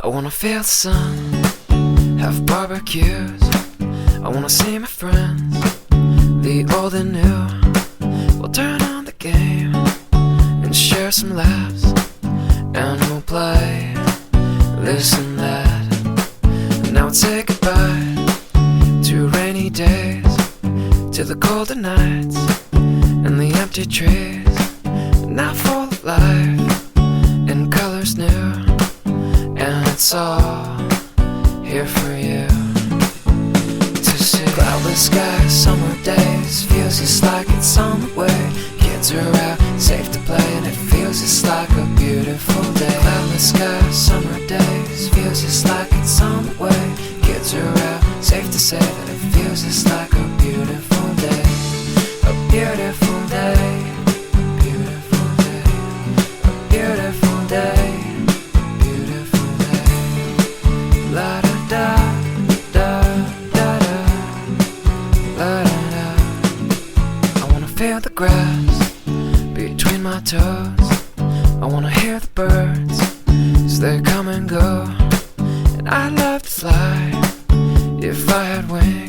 I wanna feel the sun, have barbecues. I wanna see my friends, the old and new. We'll turn on the game and share some laughs, and we'll play this and that. And now we'll say goodbye to rainy days, to the colder nights and the empty trees. Now full of life and colors new, and it's all here for you to see. Cloudless skies, summer days, feels just like it's on the way. Kids are out, safe to play, and it feels just like a beautiful day. Cloudless skies, summer days, feels just like it's on the way. Kids are out, safe to say that it feels just like a beautiful day. A beautiful day. Beautiful day, beautiful day. La da da da da da, la da da. I wanna feel the grass between my toes. I wanna hear the birds as they come and go. And I'd love to fly if I had wings.